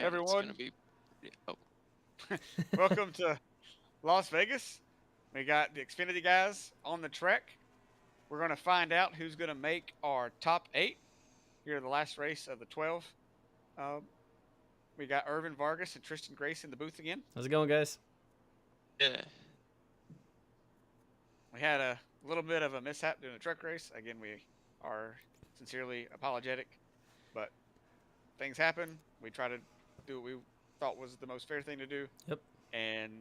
It's everyone. gonna be. Oh, Welcome to Las Vegas. We got the Xfinity guys on the track. We're going to find out who's going to make our top 8 here, the last race of the 12. Um, we got Irvin Vargas and Tristan Grace in the booth again. How's it going, guys? yeah. We had a little bit of a mishap during the truck race. Again, we are sincerely apologetic, but things happen. We try to do what we thought was the most fair thing to do. Yep. And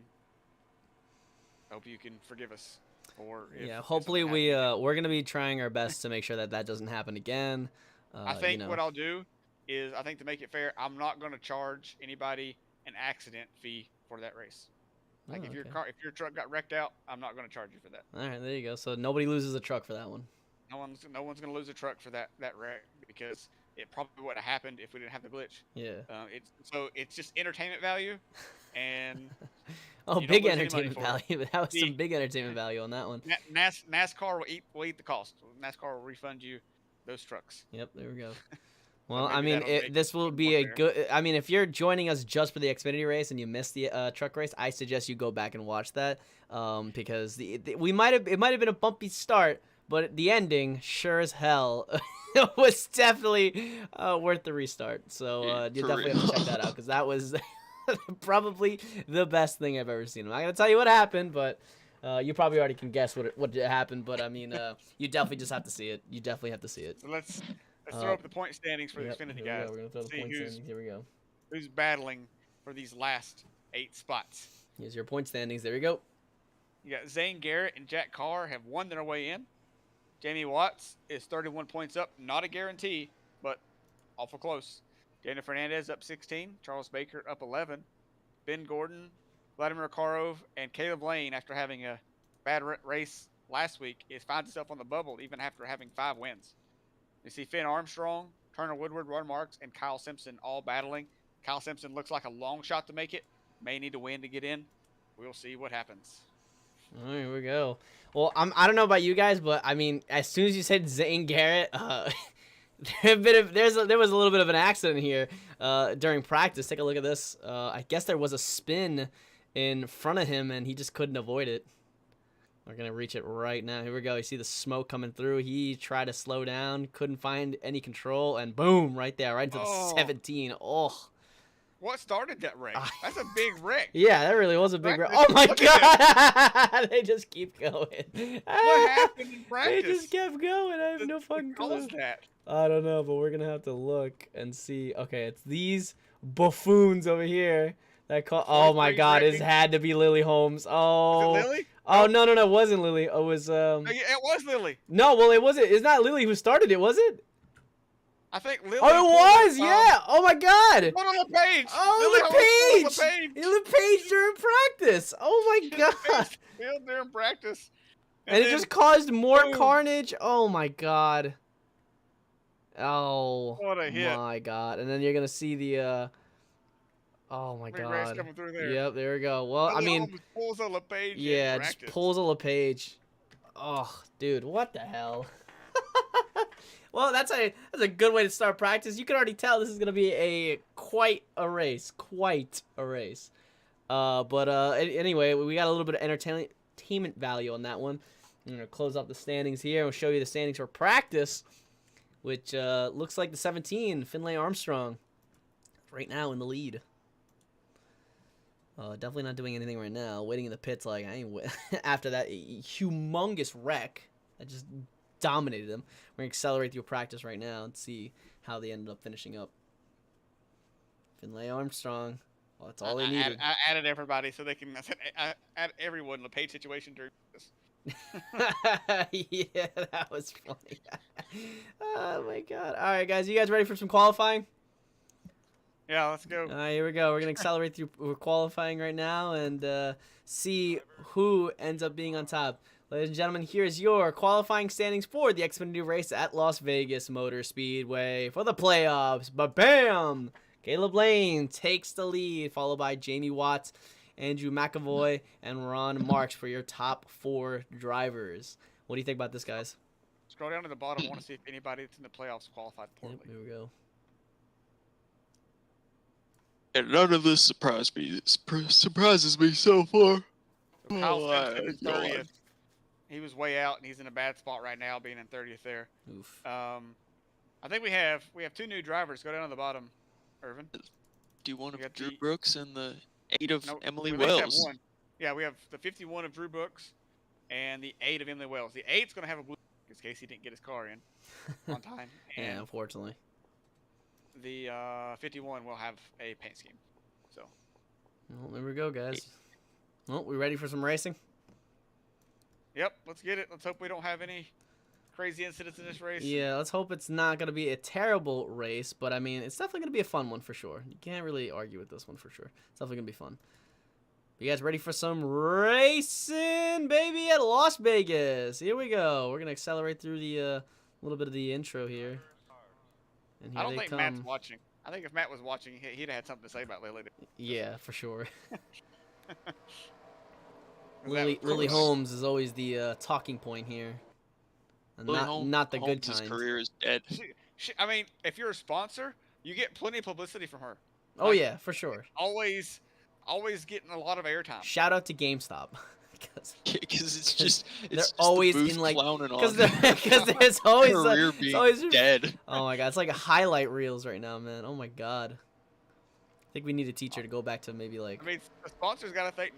hope you can forgive us. Or Yeah, hopefully we're gonna be trying our best to make sure that that doesn't happen again. I think what I'll do is, I think to make it fair, I'm not going to charge anybody an accident fee for that race. Like if your truck got wrecked out, I'm not going to charge you for that. All right, there you go. So nobody loses a truck for that one. No one's going to lose a truck for that wreck, because it probably would have happened if we didn't have the glitch. Yeah. It's just entertainment value, and oh, you don't big lose any entertainment money for it. value. That was some big entertainment value on that one. NASCAR will eat the cost. NASCAR will refund you those trucks. Yep, there we go. Well, maybe I mean, that'll make this will it be more a fair. good. I mean, if you're joining us just for the Xfinity race and you missed the truck race, I suggest you go back and watch that, because it might have been a bumpy start, but the ending, sure as hell, was definitely worth the restart. So Yeah, you for definitely have real. to check that out, because that was probably the best thing I've ever seen. I'm not gonna tell you what happened, but. You probably already can guess what happened, but I mean, you definitely just have to see it. You definitely have to see it. So let's throw up the point standings for the Xfinity here guys. We go. We're gonna throw the See point standings. Here we go. who's battling for these last 8 spots. Here's your point standings. There we go. You got Zane Garrett and Jack Carr have won their way in. Jamie Watts is 31 points up, not a guarantee, but awful close. Daniel Fernandez up 16, Charles Baker up 11, Ben Gordon, Vladimir Karov, and Caleb Lane, after having a bad race last week, finds himself on the bubble even after having 5 wins. You see Finn Armstrong, Turner Woodward, Ron Marks, and Kyle Simpson all battling. Kyle Simpson looks like a long shot to make it. May need to win to get in. We'll see what happens. All right, here we go. Well, I don't know about you guys, but I mean, as soon as you said Zane Garrett, there was a little bit of an accident here during practice. Take a look at this. I guess there was a spin in front of him, and he just couldn't avoid it. We're going to reach it right now. Here we go. You see the smoke coming through. He tried to slow down, couldn't find any control, and boom, right there, right into the 17. Oh. What started that wreck? That's a big wreck. Yeah, that really was a big wreck. Oh, my Look at God. They just keep going. What happened in practice? They just kept going. I have no fucking clue. Caused that? I don't know, but we're going to have to look and see. Okay, it's these buffoons over here. Oh my God, it had to be Lily Holmes. Oh. Is it Lily? Oh, no, it wasn't Lily. It was Oh, yeah, it was Lily. No, well, it wasn't. It's not Lily who started it, was it? I think Lily. Oh, it was. Yeah. Oh my God. One on the page. Oh, Lily the page. The page during practice. Oh my God. Field during practice. And it just caused more carnage. Oh my God. Oh. What a hit. My God. And then you're gonna see the. Oh my Big race God. coming through there. Yep, there we go. Well, I mean, pulls a LePage. yeah, just pulls a LePage. Oh, dude, what the hell? Well, that's a good way to start practice. You can already tell this is gonna be quite a race. Anyway, we got a little bit of entertainment value on that one. I'm gonna close up the standings here. We'll show you the standings for practice, which looks like the 17, Finlay Armstrong, right now in the lead. Definitely not doing anything right now. Waiting in the pits like I ain't after that humongous wreck that just dominated them. We're gonna accelerate through practice right now and see how they ended up finishing up. Finlay Armstrong. Well, that's all they needed. I added everybody so they can add everyone in the paid situation during this. Yeah, that was funny. Oh my God! All right, guys, you guys ready for some qualifying? Yeah, let's go. All right, here we go. We're gonna accelerate through qualifying right now and see who ends up being on top. Ladies and gentlemen, here's your qualifying standings for the Xfinity race at Las Vegas Motor Speedway for the playoffs. But bam! Caleb Lane takes the lead, followed by Jamie Watts, Andrew McAvoy, and Ron Marks for your top 4 drivers. What do you think about this, guys? Scroll down to the bottom. I want to see if anybody that's in the playoffs qualified poorly. Yep, here we go. And none of this surprises me so far. So Kyle Oh Simpson in my 30th. God. He was way out, and he's in a bad spot right now, being in 30th there. Oof. I think we have 2 new drivers. Go down to the bottom, Irvin. Do you want We got Drew the Brooks and the 8 of no, Emily we at least have Wells? one. Yeah, we have the 51 of Drew Brooks and the 8 of Emily Wells. The 8's gonna have a blue in case he didn't get his car in on time. And Yeah, unfortunately. the 51 will have a paint scheme. So Well, there we go, guys. Well, we ready for some racing? yep, let's get it. Let's hope we don't have any crazy incidents in this race. Yeah, let's hope it's not going to be a terrible race, but I mean, it's definitely going to be a fun one for sure. You can't really argue with this one for sure. It's definitely going to be fun. You guys ready for some racing, baby, at Las Vegas? Here we go. We're going to accelerate through the little bit of the intro here. And here I don't they think come. Matt's watching. I think if Matt was watching, he'd have had something to say about Lily. Yeah, for sure. That Lily was- Holmes is always the talking point here. And not the good Holmes' kind. career is dead. I mean, if you're a sponsor, you get plenty of publicity from her. Oh, Like, yeah, for sure. Always getting a lot of airtime. Shout out to GameStop. Because it's just they're the always booth in like clowning on because there's always career it's being always dead. Oh my god, it's like a highlight reels right now, man. Oh my god. I think we need a teacher to go back to maybe like I mean, the sponsors got to think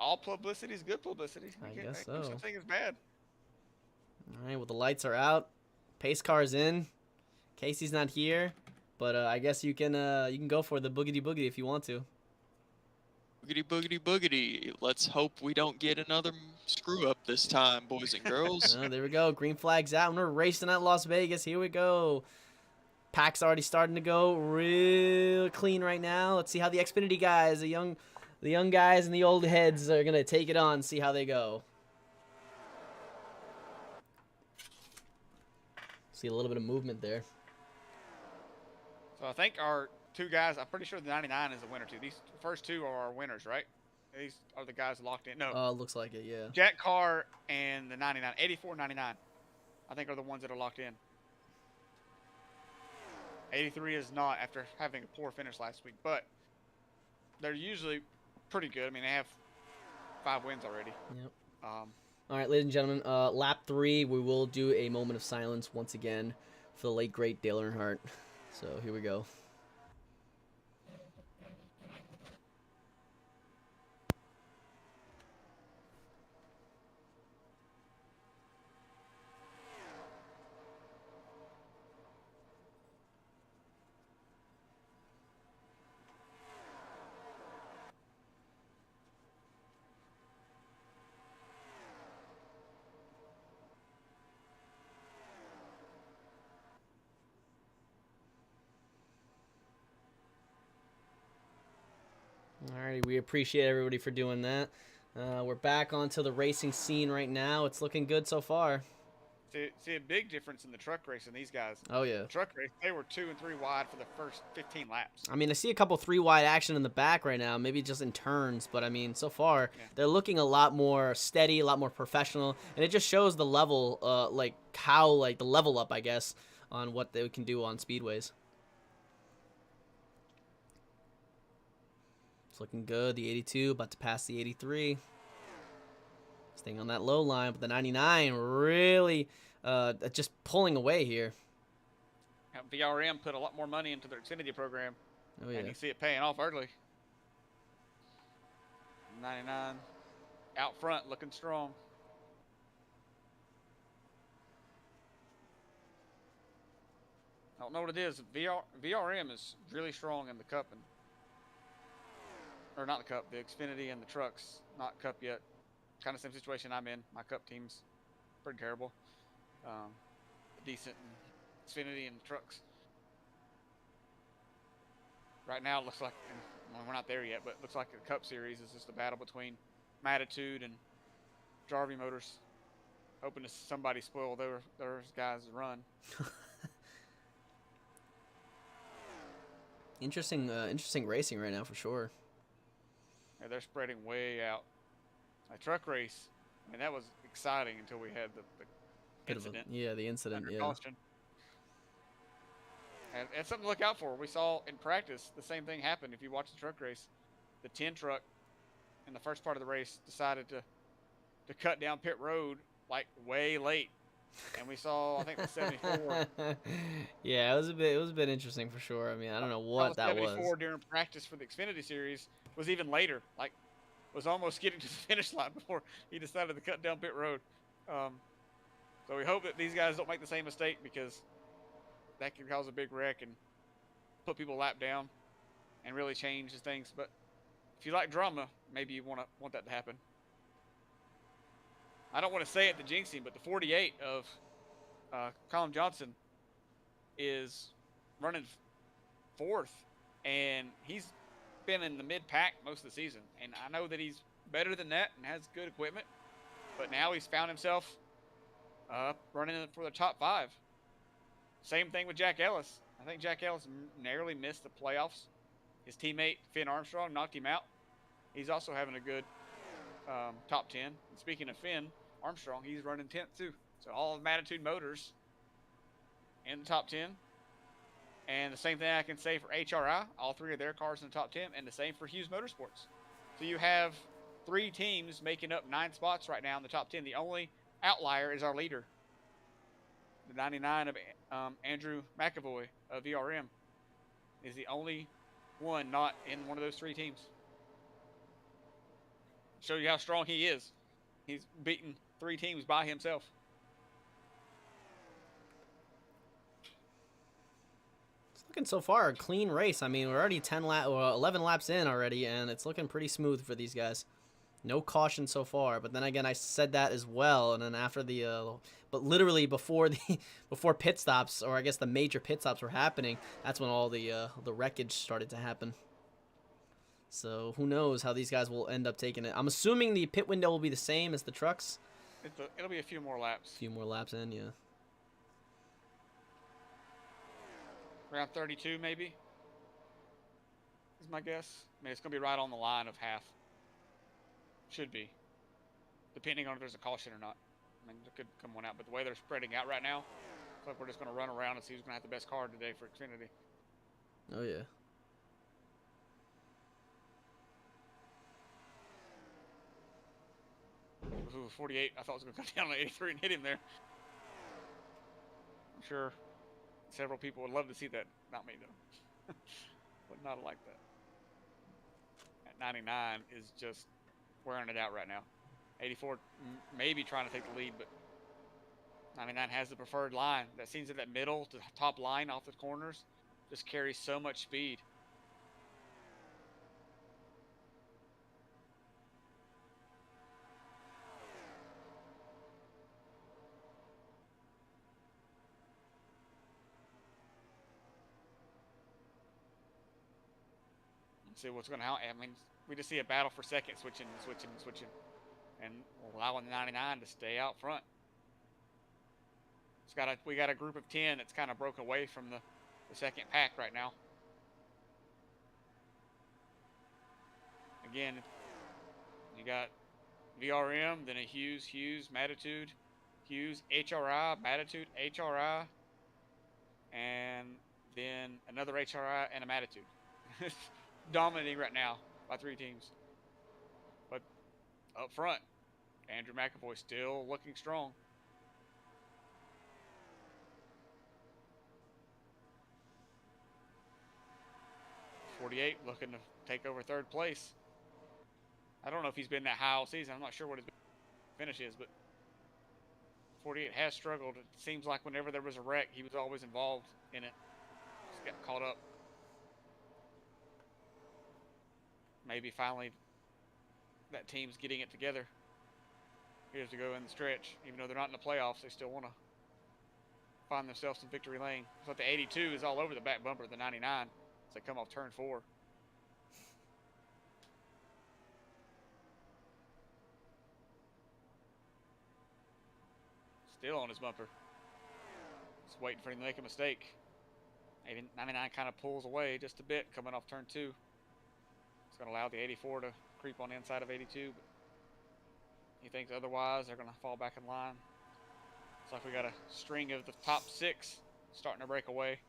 all publicity is good publicity. I You can't guess make so. Something is bad. all right, well the lights are out, pace car's in, Casey's not here, but I guess you can go for the boogity boogity if you want to. Boogity boogity boogity. Let's hope we don't get another screw up this time, boys and girls. Oh, there we go. Green flag's out, and we're racing at Las Vegas. Here we go. Pack's already starting to go real clean right now. Let's see how the Xfinity guys, the young guys and the old heads are gonna take it on. See how they go. See a little bit of movement there. So I think our 2 guys. I'm pretty sure the 99 is the winner too. These first 2 are our winners, right? These are the guys locked in. No, Looks like it, yeah. Jack Carr and the 99, 84, 99. I think are the ones that are locked in. 83 is not after having a poor finish last week, but they're usually pretty good. I mean, they have 5 wins already. Yep. Um, All right, ladies and gentlemen, lap 3, we will do a moment of silence once again for the late great Dale Earnhardt. So here we go. Alrighty, we appreciate everybody for doing that. We're back onto the racing scene right now. It's looking good so far. see a big difference in the truck race in these guys. Oh yeah. The truck race, they were 2 and 3 wide for the first 15 laps. I mean, I see a couple 3-wide action in the back right now, maybe just in turns, but I mean, so far they're looking a lot more steady, a lot more professional, and it just shows the level, like how like the level up, I guess, on what they can do on speedways. It's looking good. The 82 about to pass the 83. Staying on that low line, but the 99 really just pulling away here. VRM put a lot more money into their Xfinity program, Oh yeah. and you see it paying off early. 99 out front, looking strong. I don't know what it is. VRM is really strong in the Cup, or not the Cup, the Xfinity and the trucks. Not Cup yet. Kind of same situation I'm in. My Cup team's pretty terrible. Decent in Xfinity and trucks. Right now it looks like, well, we're not there yet, but it looks like the Cup Series is just a battle between Matitude and Jarvie Motors. Hoping to somebody spoil those guys' run. Interesting racing right now for sure. Yeah, they're spreading way out. A truck race, I mean, that was exciting until we had the Bit of incident. the incident, Under yeah. caution. And it's something to look out for. We saw in practice the same thing happen. If you watch the truck race, the 10 truck in the first part of the race decided to cut down pit road like way late, and we saw I think the 74. Yeah, it was a bit interesting for sure. I mean, I don't know How what the that was. 74 during practice for the Xfinity Series was even later. Like, was almost getting to the finish line before he decided to cut down pit road. So we hope that these guys don't make the same mistake, because that could cause a big wreck and put people lap down and really change things. But if you like drama, maybe you want that to happen. I don't want to say it to jinx him, but the 48 of Colin Johnson is running fourth, and he's been in the mid-pack most of the season. And I know that he's better than that and has good equipment, but now he's found himself running for the top 5. Same thing with Jack Ellis. I think Jack Ellis narrowly missed the playoffs. His teammate Finn Armstrong knocked him out. He's also having a good top 10. And speaking of Finn Armstrong, he's running 10th too. So all of Mattitude Motors in the top 10. And the same thing I can say for HRI, all 3 of their cars in the top 10, and the same for Hughes Motorsports. So you have 3 teams making up 9 spots right now in the top 10. The only outlier is our leader, the 99 of Andrew McAvoy of VRM, is the only one not in one of those 3 teams. Show you how strong he is. He's beaten 3 teams by himself. Looking so far a clean race. I mean, we're already 11 laps in already, and it's looking pretty smooth for these guys. No caution so far. But then again, I said that as well, and then after the but literally before before pit stops, or I guess the major pit stops were happening, that's when all the wreckage started to happen. So who knows how these guys will end up taking it. I'm assuming the pit window will be the same as the trucks. It'll be a few more laps. A few more laps in, yeah. Around 32 maybe, is my guess. I mean, it's going to be right on the line of half. Should be. Depending on if there's a caution or not. I mean, there could come one out, but the way they're spreading out right now, it's like we're just going to run around and see who's going to have the best car today for Xfinity. Oh, yeah. Ooh, 48, I thought it was going to come down to 83 and hit him there. I'm sure several people would love to see that. Not me, though. Would not like that. At 99 is just wearing it out right now. 84 maybe trying to take the lead, but 99 has the preferred line. That seems that middle to top line off the corners just carries so much speed. Let's see what's going to happen. I mean, we just see a battle for second, switching, and allowing the 99 to stay out front. We got a group of 10 that's kind of broke away from the second pack right now. Again, you got VRM, then a Hughes, Mattitude, Hughes, HRI, Mattitude, HRI, and then another HRI and a Mattitude. Dominating right now by 3 teams. But up front, Andrew McAvoy still looking strong. .48 looking to take over 3rd place. I don't know if he's been that high all season. I'm not sure what his finish is, but 48 has struggled. It seems like whenever there was a wreck, he was always involved in it. Just got caught up. Maybe finally that team's getting it together. Here's to go in the stretch. Even though they're not in the playoffs, they still want to find themselves in victory lane. So the 82 is all over the back bumper of the 99 as they come off turn 4. Still on his bumper. Just waiting for him to make a mistake. 99 kind of pulls away just a bit coming off turn 2. It's going to allow the 84 to creep on the inside of 82, but he thinks otherwise. They're going to fall back in line. It's like we got a string of the top 6 starting to break away.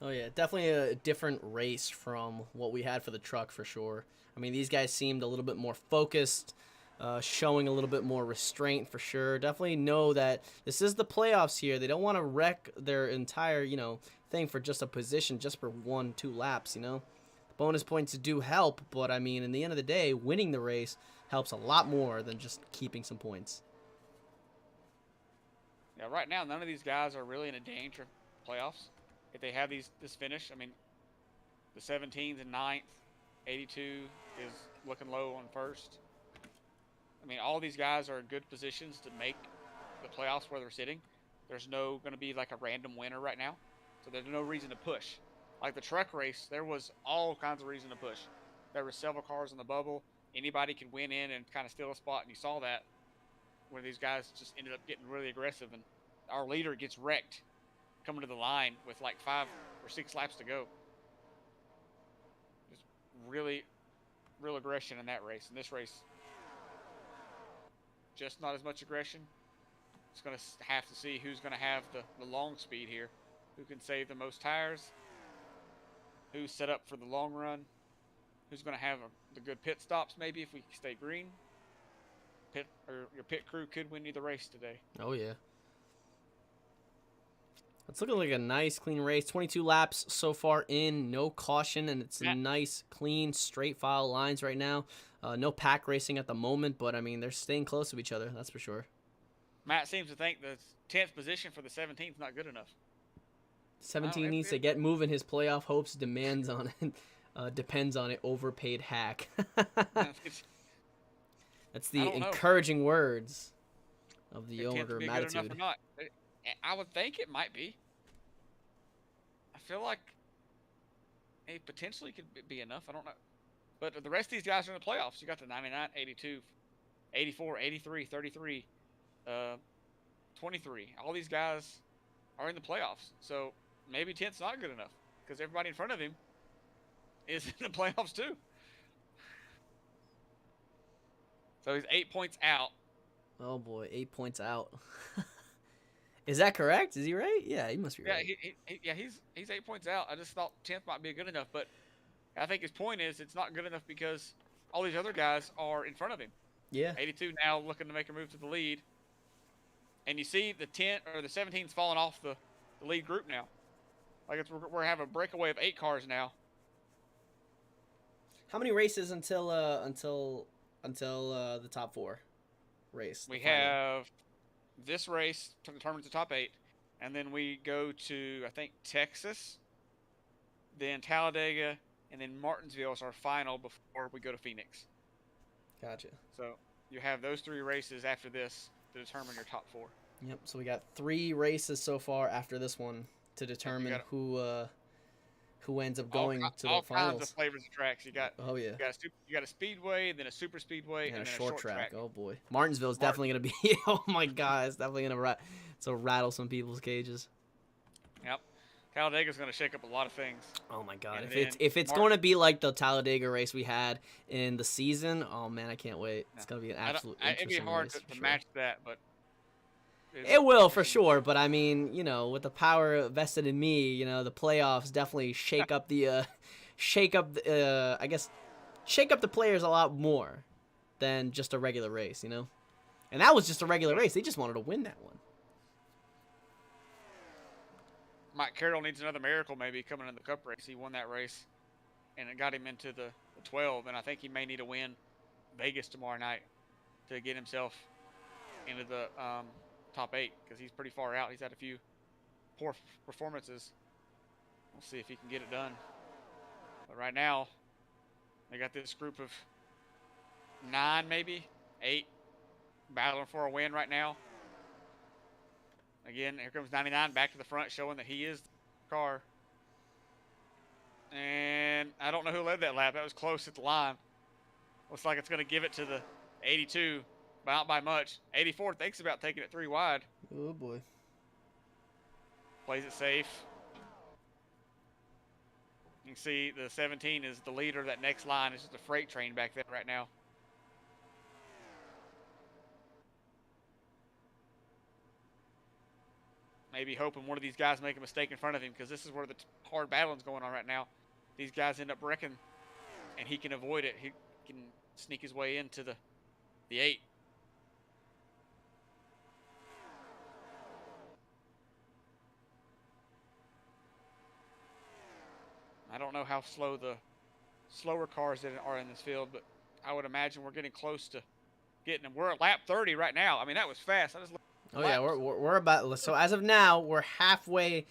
Oh yeah, definitely a different race from what we had for the truck for sure. I mean, these guys seemed a little bit more focused, showing a little bit more restraint for sure. Definitely know that this is the playoffs here. They don't want to wreck their entire, thing for just a position, just for 1-2 laps. Bonus points do help, but I mean, in the end of the day, winning the race helps a lot more than just keeping some points. Yeah, right now none of these guys are really in a danger of playoffs. If they have this finish, I mean, the 17's in ninth, 82 is looking low on first. I mean, all these guys are in good positions to make the playoffs where they're sitting. There's no going to be like a random winner right now, so there's no reason to push. Like the truck race, there was all kinds of reason to push. There were several cars in the bubble. Anybody could win in and kind of steal a spot, and you saw that where these guys just ended up getting really aggressive, and our leader gets wrecked coming to the line with like 5 or 6 laps to go. Just really, real aggression in that race. In this race, just not as much aggression. It's going to have to see who's going to have the long speed here, who can save the most tires, who's set up for the long run, who's going to have the good pit stops maybe if we stay green. Your pit crew could win you the race today. Oh yeah. It's looking like a nice, clean race. 22 laps so far in, no caution, and it's a nice, clean, straight file lines right now. No pack racing at the moment, but I mean, they're staying close to each other, that's for sure. Matt seems to think the 10th position for the 17th is not good enough. 17 needs to get moving. His playoff hopes depends on it. Overpaid hack. That's the encouraging words of the owner of Matitude. I would think it might be. I feel like it potentially could be enough. I don't know. But the rest of these guys are in the playoffs. You got the 99, 82, 84, 83, 33, 23. All these guys are in the playoffs. So maybe 10th's not good enough because everybody in front of him is in the playoffs too. So he's 8 points out. Oh boy, 8 points out. Is that correct? Is he right? Yeah, he must be right. Yeah, he's 8 points out. I just thought 10th might be good enough, but I think his point is it's not good enough because all these other guys are in front of him. Yeah. 82 now looking to make a move to the lead. And you see the 10 or the 17's falling off the lead group now. Like we're having a breakaway of 8 cars now. How many races until the top 4 race? We have this race to determine the top 8, and then we go to I think Texas, then Talladega, and then Martinsville is our final before we go to Phoenix. Gotcha. So you have those 3 races after this to determine your top 4. Yep. So we got 3 races so far after this one to determine who ends up going to the finals. All kinds of flavors of tracks. You got you got a speedway, then a super speedway, and then a short track. Oh boy, Martinsville is definitely gonna be. Oh my god, it's definitely gonna rattle some people's cages. Yep. Talladega's gonna shake up a lot of things. Oh my god, if it's going to be like the Talladega race we had in the season, oh man, I can't wait. It's gonna be an absolute interesting it'd be hard race to match that, but it will for sure. But I mean, with the power vested in me, the playoffs definitely shake up the shake up the players a lot more than just a regular race, And that was just a regular race. They just wanted to win that one. Mike Carroll needs another miracle maybe coming in the Cup race. He won that race, and it got him into the 12, and I think he may need to win Vegas tomorrow night to get himself into the top 8 because he's pretty far out. He's had a few poor performances. We'll see if he can get it done. But right now, they got this group of 9, maybe 8, battling for a win right now. Again, here comes 99 back to the front, showing that he is the car. And I don't know who led that lap. That was close at the line. Looks like it's going to give it to the 82, but not by much. 84 thinks about taking it 3 wide. Oh boy. Plays it safe. You can see the 17 is the leader of that next line. It's just a freight train back there right now. maybe hoping one of these guys make a mistake in front of him, because this is where the hard battling's going on right now. These guys end up wrecking, and he can avoid it. He can sneak his way into the 8. I don't know how slow the slower cars that are in this field, but I would imagine we're getting close to getting them. We're at lap 30 right now. I mean, that was fast. I just looked Oh yeah, we're about, so as of now we're halfway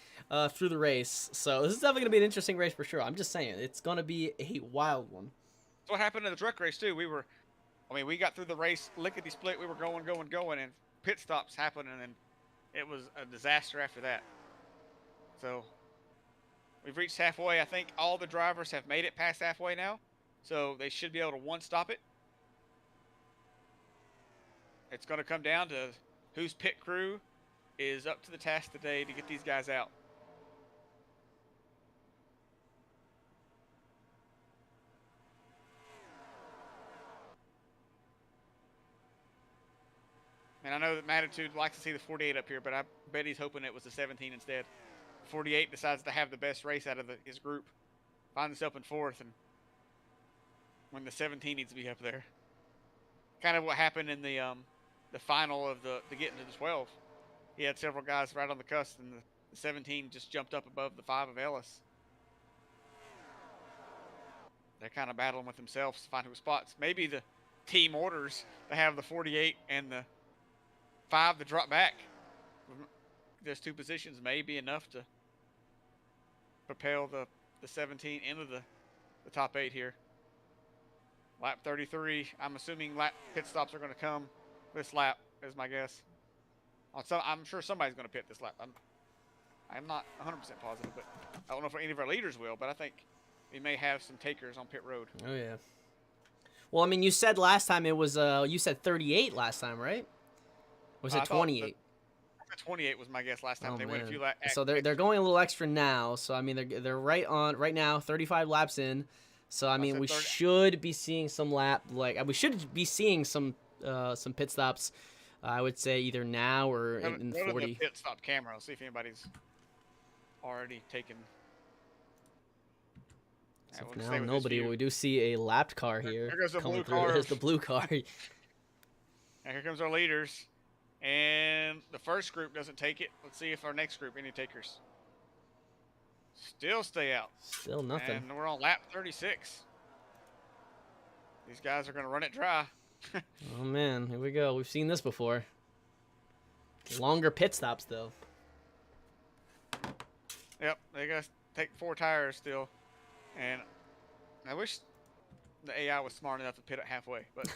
through the race. So this is definitely gonna be an interesting race for sure. I'm just saying it's gonna be a wild one. That's what happened in the truck race too. We got through the race lickety split. We were going, and pit stops happened, and then it was a disaster after that. So we've reached halfway. I think all the drivers have made it past halfway now, so they should be able to one-stop it. It's going to come down to whose pit crew is up to the task today to get these guys out. And I know that Matitude likes to see the 48 up here, but I bet he's hoping it was the 17 instead. 48 decides to have the best race out of his group. Finds himself in 4th, and when the 17 needs to be up there. Kind of what happened in the final of the getting to the 12. He had several guys right on the cusp, and the 17 just jumped up above the 5 of Ellis. They're kind of battling with themselves to find who spots. Maybe the team orders to have the 48 and the 5 to drop back. Those 2 positions may be enough to propel the 17 into the top 8 here. Lap 33. I'm assuming pit stops are going to come this lap, is my guess. I'm sure somebody's going to pit this lap. I'm not 100% positive, but I don't know if any of our leaders will, but I think we may have some takers on pit road. Oh yeah. Well, I mean, you said last time it was you said 38 last time, right? Or was it 28? 28 was my guess last time. Oh, They went a man. few laps. So they're going a little extra now. So I mean they're right now 35 laps in. So I mean we should be seeing some we should be seeing some pit stops. I would say either now or in go 40. to the pit stop camera. I'll see if anybody's already taken. So now nobody. We do see a lapped car here. Here goes the blue through. car. There's the blue car. And here comes our leaders. And the first group doesn't take it. Let's see if our next group, any takers. Still stay out. Still nothing. And we're on lap 36. These guys are going to run it dry. Oh, man. Here we go. We've seen this before. Longer pit stops, though. Yep. They got to take 4 tires still. And I wish the AI was smart enough to pit it halfway, but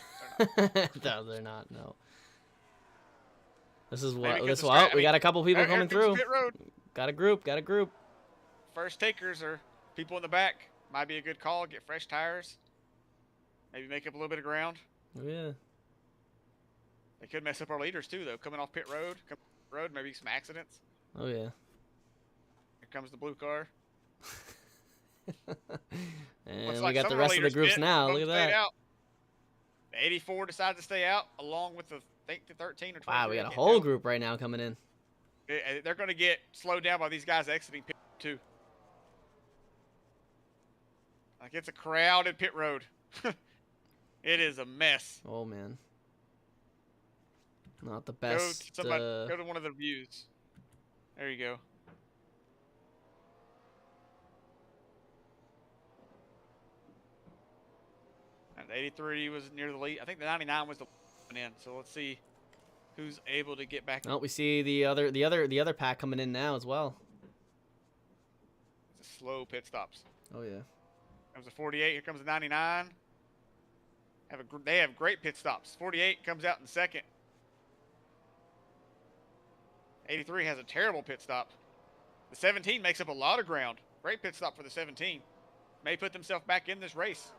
they're not. No, they're not. No. This is what. We got a couple people coming through. Pit road. Got a group. First takers are people in the back. Might be a good call. Get fresh tires. Maybe make up a little bit of ground. Oh, yeah. They could mess up our leaders too, though. Coming off pit road, maybe some accidents. Oh yeah. Here comes the blue car. And we got the rest of the groups now. Look at that. Out. The 84 decides to stay out, along with the 13 or 23. Wow, we got a whole group right now coming in. They're going to get slowed down by these guys exiting pit too. Like, it's a crowded pit road. It is a mess. Oh man. Not the best. Go to one of the views. There you go. And the 83 was near the lead. I think the 99 was the one in. So let's see who's able to get back. Oh, we see the other pack coming in now as well. It's a slow pit stops. Oh yeah. Comes the 48. Here comes the 99. They have great pit stops. 48 comes out in second. 83 has a terrible pit stop. The 17 makes up a lot of ground. Great pit stop for the 17. May put themselves back in this race.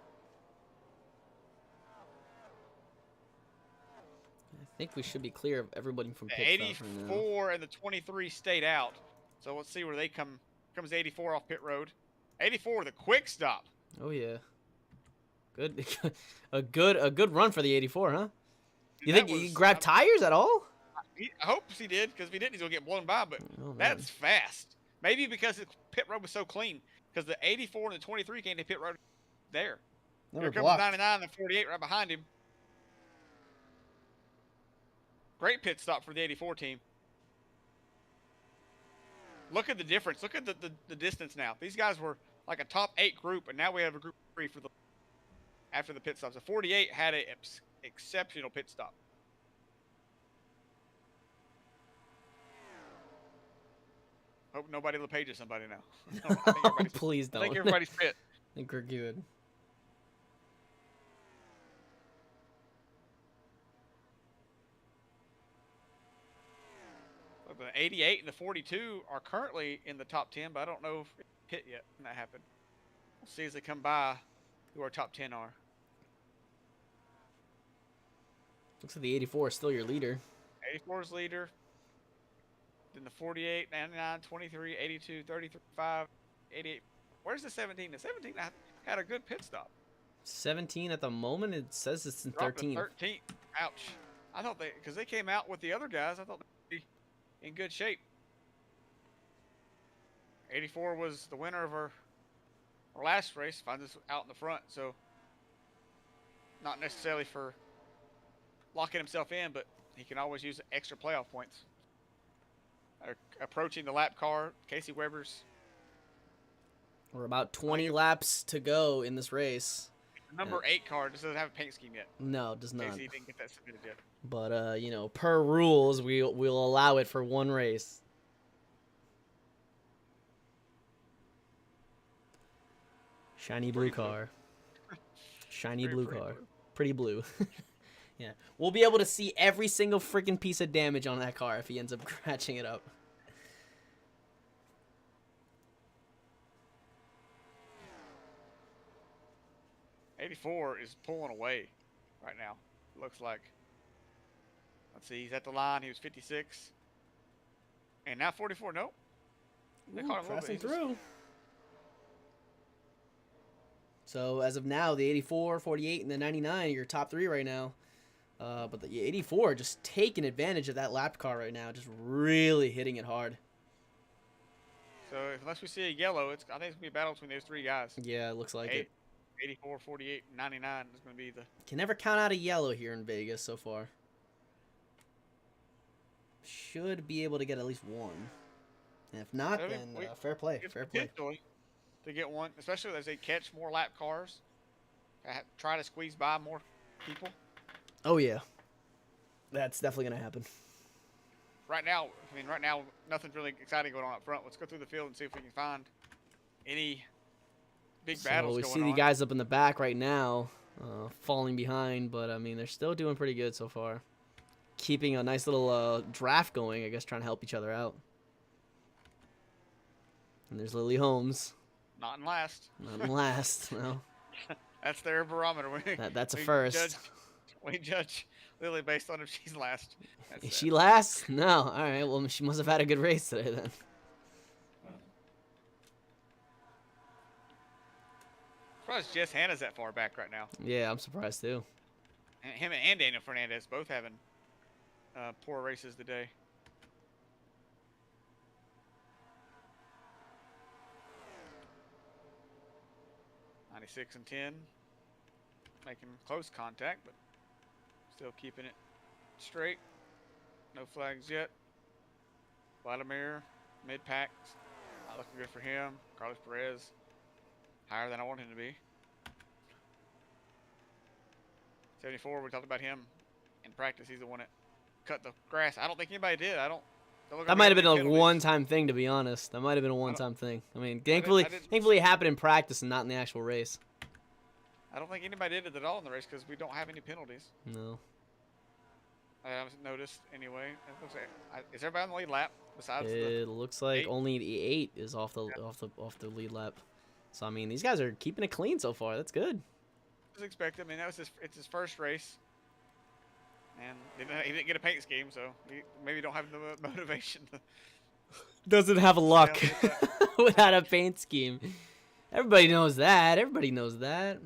I think we should be clear of everybody from pit The stops right now. 84 and the 23 stayed out. So let's see where they come. Comes the 84 off pit road. 84 the quick stop. Oh yeah. Good, a good run for the 84, huh? You think he grabbed tires at all? I hope he did, because if he didn't, he's gonna get blown by. But Oh, man. that's fast. Maybe because the pit road was so clean. Because the 84 and the 23 came to pit road there. They Here were comes blocked. 99 and 48 right behind him. Great pit stop for the 84 team. Look at the difference. Look at the distance now. These guys were like a top 8 group, and now we have a group 3 for the after the pit stops. So 48 had an exceptional pit stop. Hope nobody LePages somebody now. No, I think everybody's- Please I don't. think everybody's fit. I think we're good. But the 88 and the 42 are currently in the top 10, but I don't know if it hit yet when that happened. We'll see as they come by who our top 10 are. Looks like the 84 is still your leader. 84 is leader. Then the 48, 99, 23, 82, 33, 5, 88. Where's the 17? The 17 had a good pit stop. 17 at the moment. It says it's in Dropped to 13. 13. Ouch. I thought because they came out with the other guys, I thought they'd be in good shape. 84 was the winner of our last race. Finds us out in the front, so not necessarily for locking himself in, but he can always use extra playoff points. Approaching the lap car, Casey Weber's. We're about 20 laps to go in this race. The number 8 car just doesn't have a paint scheme yet. No, it does not. Casey didn't get that submitted yet. But you know, per rules, we'll allow it for one race. Shiny blue Pretty blue. car. Shiny Very blue pretty car. blue. Pretty blue. Yeah. We'll be able to see every single freaking piece of damage on that car if he ends up scratching it up. '84 is pulling away right now. Looks like. Let's see. He's at the line. He was 56, and now 44. Nope. They Ooh, caught him a little pressing bit. He's just- through. So as of now, the 84, 48, and the 99 are your top 3 right now. But the 84 just taking advantage of that lap car right now, just really hitting it hard. So unless we see a yellow, I think it's gonna be a battle between those 3 guys. Yeah, it looks like it. 84, 48, 99 is gonna be the. Can never count out a yellow here in Vegas so far. Should be able to get at least one. And if not, I mean, then we- fair play, It's fair play. potentially to get one, especially as they catch more lap cars. Try to squeeze by more people. Oh yeah, that's definitely gonna happen. Right now, nothing's really exciting going on up front. Let's go through the field and see if we can find any big battles So we going see on. the guys up in the back right now, falling behind, but I mean they're still doing pretty good so far. Keeping a nice little draft going, I guess, trying to help each other out. And there's Lily Holmes, Not in last. not in last. No, That's their barometer. that's a we first. We judge Lily based on if she's last. That's Is it. she last? No. All right. Well, she must have had a good race today then. Surprised Jess Hannah's that far back right now. Yeah, I'm surprised too. And him and Daniel Fernandez both having poor races today. '96 and 10, making close contact, but still keeping it straight. No flags yet. Vladimir, mid-pack, not looking good for him. Carlos Perez, higher than I want him to be. 74, we talked about him in practice. He's the one that cut the grass. I don't think anybody did. That might have been a one-time thing, to be honest. That might have been a one-time thing. I mean, thankfully, thankfully it happened in practice and not in the actual race. I don't think anybody did it at all in the race because we don't have any penalties. No. I haven't noticed anyway. It looks like, is everybody on the lead lap besides It looks like 8? only the 8 is off the lead lap. So I mean, these guys are keeping it clean so far. That's good. as expected? I mean, it's his first race, and he didn't get a paint scheme, so he maybe don't have the motivation. Doesn't have luck Yeah, without a paint scheme. Everybody knows that. Everybody knows that.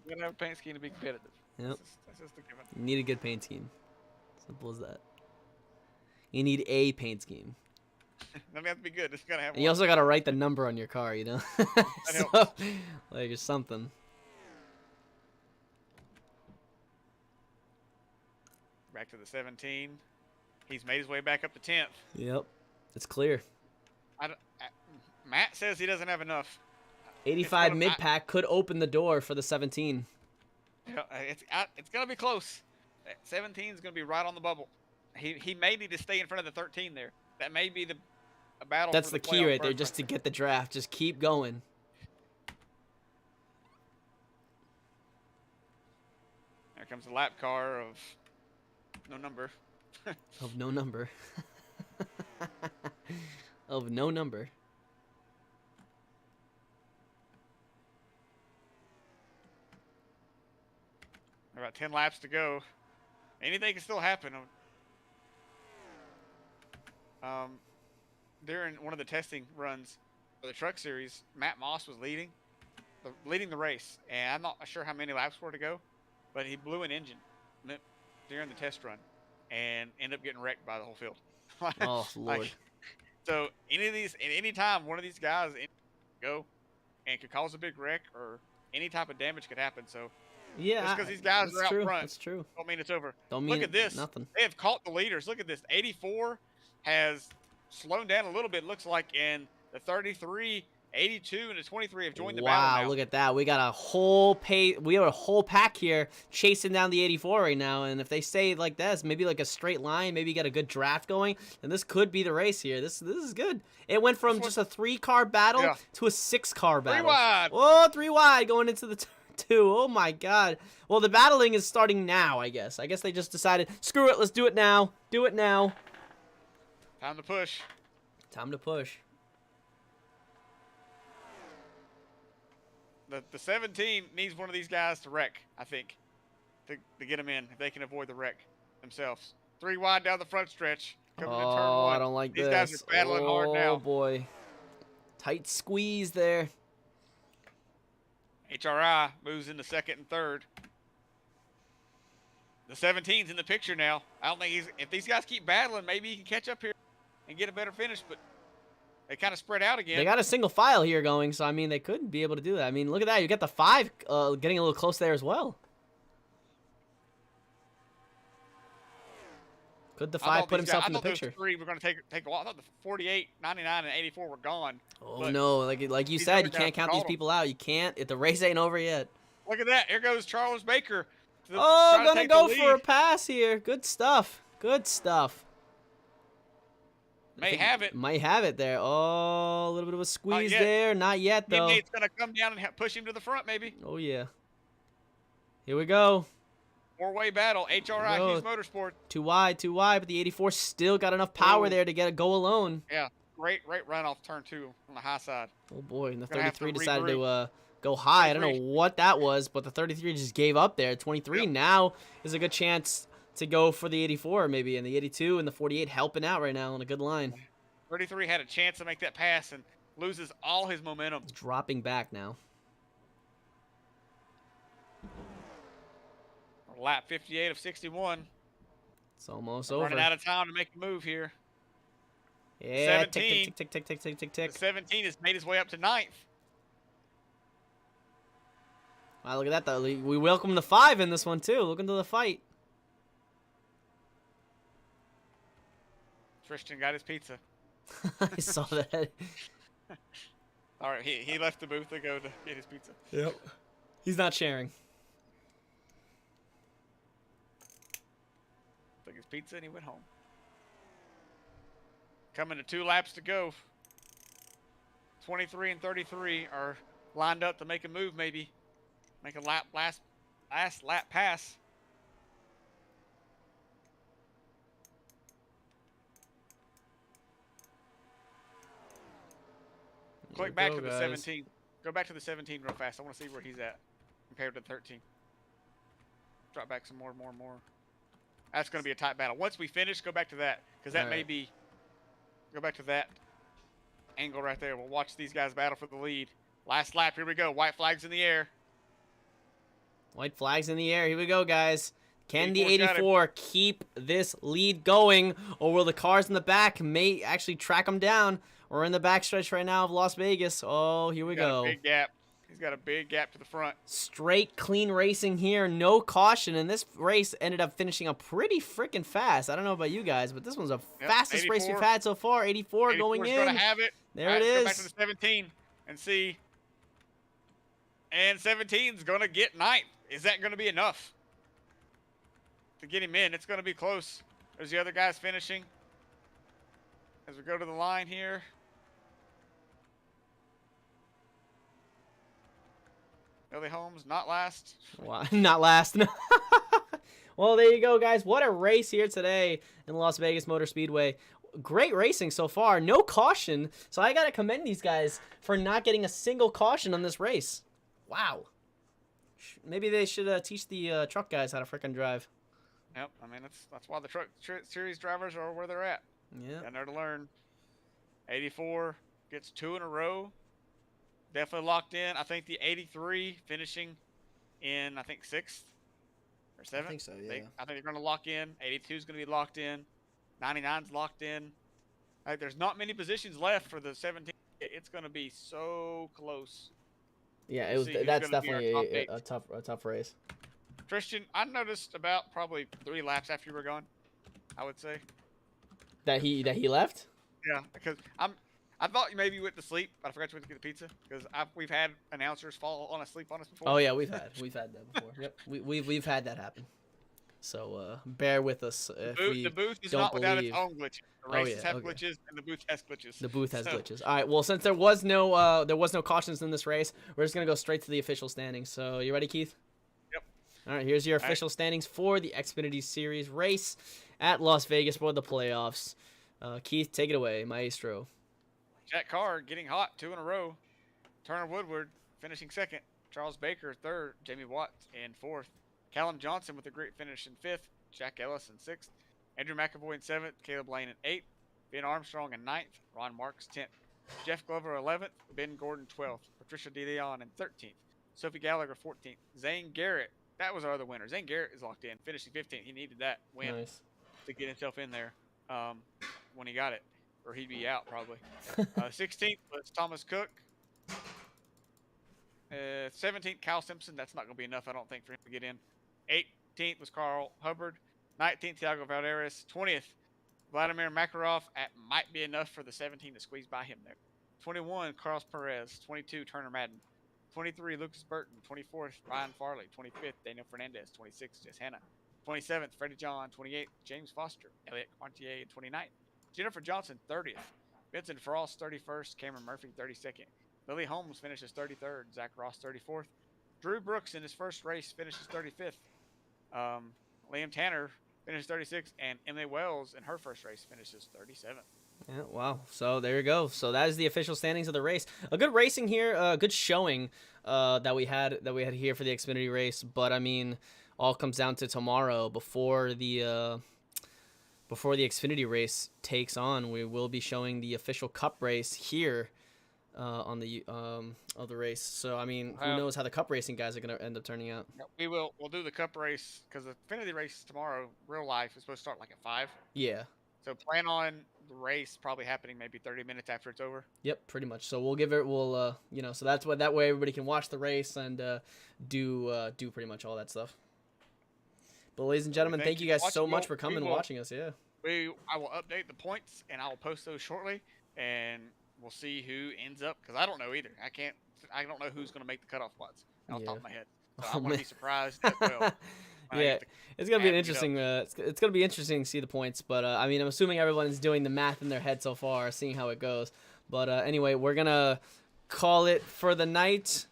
You gotta have a paint scheme to be competitive. Yep. That's just a given. You need a good paint scheme. Simple as that. You need a paint scheme. Doesn't have to be good. It's gotta have And you one. also got to write the number on your car, you know? So, helps. like, or something. Back to the 17. He's made his way back up to 10th. Yep. It's clear. Matt says he doesn't have enough. 85 mid-pack could open the door for the 17. It's gonna be close. 17 is gonna be right on the bubble. He may need to stay in front of the 13 there. That may be a battle. That's for the key playoff right there, berth just to get the draft. Just keep going. There comes the lap car of no number. Of no number. Of no number. About 10 laps to go. Anything can still happen. During one of the testing runs for the Truck Series, Matt Moss was leading the race, and I'm not sure how many laps were to go, but he blew an engine during the test run and ended up getting wrecked by the whole field. Oh, Lord. So any time one of these guys go and could cause a big wreck or any type of damage could happen. So Yeah, just because these guys are out front, that's true. don't mean it's over. Don't mean Look at this. Nothing. They have caught the leaders. Look at this. 84 has slowed down a little bit, looks like, and the 33, 82, and the 23 have joined the battle now. Wow, look at that. We got a whole pack here chasing down the 84 right now, and if they stay like this, maybe like a straight line, maybe get a good draft going, then this could be the race here. This is good. It went from just a 3-car battle to a 6-car battle. 3 wide. Oh, 3 wide going into the 2. Oh my God. Well, the battling is starting now, I guess. I guess they just decided, screw it, let's do it now. Do it now. Time to push. Time to push. The 17 needs one of these guys to wreck, I think, to get them in if they can avoid the wreck themselves. 3 wide down the front stretch. Coming to turn 1. I don't like these this. These guys are battling hard now. Oh, boy. Tight squeeze there. HRI moves into 2nd and 3rd. The 17's in the picture now. I don't think if these guys keep battling, maybe he can catch up here and get a better finish, but they kind of spread out again. They got a single file here going, so I mean they could be able to do that. I mean, look at that. You got the 5 getting a little close there as well. Could the 5 put himself in the picture? I thought those 3 were going to take a while. I thought the 48, 99, and 84 were gone. Oh no, like you said, you can't count these people out. You can't. If the race ain't over yet. Look at that. Here goes Charles Baker. Gonna go for a pass here. Good stuff. Good stuff. May have it. Might have it there. Oh, a little bit of a squeeze there. Not yet, though. Teammate's going to come down and push him to the front, maybe. Oh, yeah. Here we go. 4-way battle. HRI Hughes Motorsport. Too wide, but the 84 still got enough power there to get a go alone. Yeah, great run off turn 2 on the high side. Oh, boy, and the 33 decided to go high. I don't know what that was, but the 33 just gave up there. 23 now is a good chance to go for the 84 maybe, and the 82 and the 48 helping out right now on a good line. 33 had a chance to make that pass and loses all his momentum. It's dropping back now. Lap 58 of 61. It's almost over. Running out of time to make a move here. Yeah, 17. tick. The 17 has made his way up to 9th. Wow, look at that, though. We welcome the 5 in this one, too. Looking to the fight. Tristan got his pizza. I saw that. All right, he left the booth to go to get his pizza. Yep. He's not sharing. Took his pizza and he went home. Coming to 2 laps to go. 23 and 33 are lined up to make a move, maybe. Make a last lap pass. Click back to the 17. Go back to the 17 real fast. I want to see where he's at compared to the 13. Drop back some more. That's going to be a tight battle. Once we finish, go back to that, because that may be. Go back to that angle right there. We'll watch these guys battle for the lead. Last lap. Here we go. White flags in the air. White flags in the air. Here we go, guys. Can the 84's got him. 84 keep this lead going, or will the cars in the back may actually track them down? We're in the backstretch right now of Las Vegas. Oh, here we He's got go. a big gap. He's got a big gap to the front. Straight, clean racing here. No caution, and this race ended up finishing up pretty freaking fast. I don't know about you guys, but this one's the fastest race we've 84. had so far. 84 going in. Gonna have it. There All right, it let's go back is. to the 17 and see. And 17's going to get 9th. Is that going to be enough to get him in? It's going to be close. There's the other guys finishing. As we go to the line here. Billy Holmes, not last. Wow, not last. Well, there you go, guys. What a race here today in Las Vegas Motor Speedway. Great racing so far. No caution. So I got to commend these guys for not getting a single caution on this race. Wow. Maybe they should teach the truck guys how to frickin' drive. Yep, I mean, that's why the truck series drivers are where they're at. Yeah. Down there to learn. 84 gets 2 in a row. Definitely locked in. I think the 83 finishing in, I think, 6th or 7th. I think so, yeah. I think they're going to lock in. 82 is going to be locked in. 99's locked in. Like, there's not many positions left for the 17. It's going to be so close. Yeah, We'll see who's that's gonna be our definitely top a tough race. Christian, I noticed about probably 3 laps after you were gone, I would say. That he left? Yeah, because I thought you maybe went to sleep, but I forgot you went to get the pizza. Because we've had announcers fall on asleep on us before. Oh yeah, we've had that before. Yep, we've had that happen. So bear with us if the booth is don't not without believe. its own glitches. The Oh, races yeah, have okay. glitches, and the booth has glitches. The booth has So, glitches. All right. Well, since there was no cautions in this race, we're just gonna go straight to the official standings. So you ready, Keith? Yep. All right. Here's your All right. official standings for the Xfinity Series race at Las Vegas for the playoffs. Keith, take it away, maestro. Jack Carr getting hot 2 in a row. Turner Woodward finishing 2nd. Charles Baker 3rd. Jamie Watts in 4th. Callum Johnson with a great finish in 5th. Jack Ellis in 6th. Andrew McAvoy in 7th. Caleb Lane in 8th. Ben Armstrong in 9th. Ron Marks 10th. Jeff Glover 11th. Ben Gordon 12th. Patricia DeLeon in 13th. Sophie Gallagher 14th. Zane Garrett, that was our other winner. Zane Garrett is locked in, finishing 15th. He needed that win Nice. to get himself in there when he got it, or he'd be out probably. 16th was Thomas Cook. 17th, Kyle Simpson. That's not going to be enough, I don't think, for him to get in. 18th was Carl Hubbard. 19th, Thiago Valderas. 20th, Vladimir Makarov. That might be enough for the 17 to squeeze by him there. 21, Carlos Perez. 22, Turner Madden. 23, Lucas Burton. 24th, Ryan Farley. 25th, Daniel Fernandez. 26th, Jess Hanna. 27th, Freddie John. 28th, James Foster. Elliot Quantier. And 29th, Jennifer Johnson. 30th, Vincent Frost. 31st, Cameron Murphy. 32nd, Lily Holmes finishes 33rd. Zach Ross 34th. Drew Brooks in his first race finishes 35th. Liam Tanner finishes 36th, and Emily Wells in her first race finishes 37th. Yeah, wow. So there you go. So that is the official standings of the race. A good racing here, good showing that we had here for the Xfinity race. But I mean, all comes down to tomorrow before the Xfinity race takes on. We will be showing the official Cup race here on the of the race. So I mean, who knows how the Cup racing guys are gonna end up turning out? We'll do the Cup race because the Xfinity race tomorrow, real life, is supposed to start like at 5. Yeah. So plan on the race probably happening maybe 30 minutes after it's over. Yep, pretty much. So we'll so that's what that way everybody can watch the race and do pretty much all that stuff. But ladies and gentlemen, thank you guys so much for coming and watching us. Yeah. I will update the points and I will post those shortly, and we'll see who ends up because I don't know either. I don't know who's going to make the cutoff spots off the top of my head. So I'm going to be surprised as well. Yeah, it's gonna be an interesting. It's gonna be interesting to see the points, but I mean, I'm assuming everyone's doing the math in their head so far, seeing how it goes. But anyway, we're gonna call it for the night.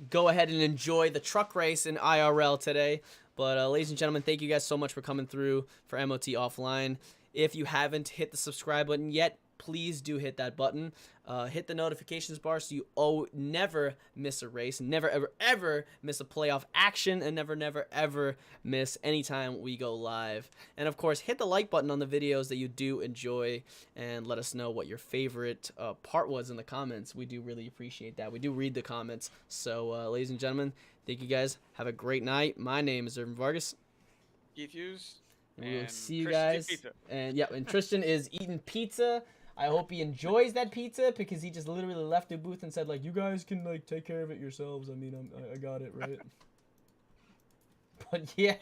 Go ahead and enjoy the truck race in IRL today. But ladies and gentlemen, thank you guys so much for coming through for MOT Offline. If you haven't hit the subscribe button yet, please do hit that button. Hit the notifications bar so you never miss a race, never ever ever miss a playoff action, and never ever miss any time we go live. And of course, hit the like button on the videos that you do enjoy, and let us know what your favorite part was in the comments. We do really appreciate that. We do read the comments. So ladies and gentlemen, thank you guys. Have a great night. My name is Irvin Vargas. Keith Hughes. And we will And see you Tristan's guys. eating pizza. And yeah, and Tristan is eating pizza. I hope he enjoys that pizza because he just literally left the booth and said like, "You guys can like take care of it yourselves." I mean, I got it right. But yeah,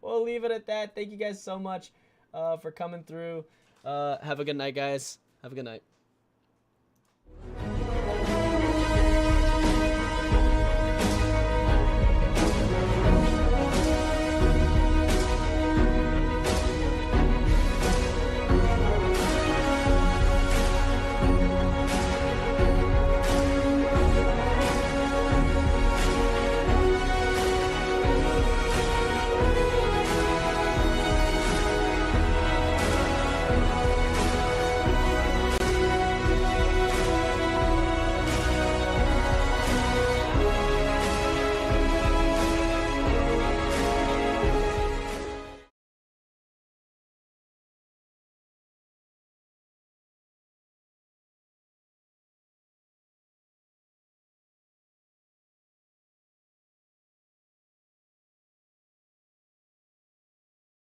we'll leave it at that. Thank you guys so much for coming through. Have a good night, guys. Have a good night.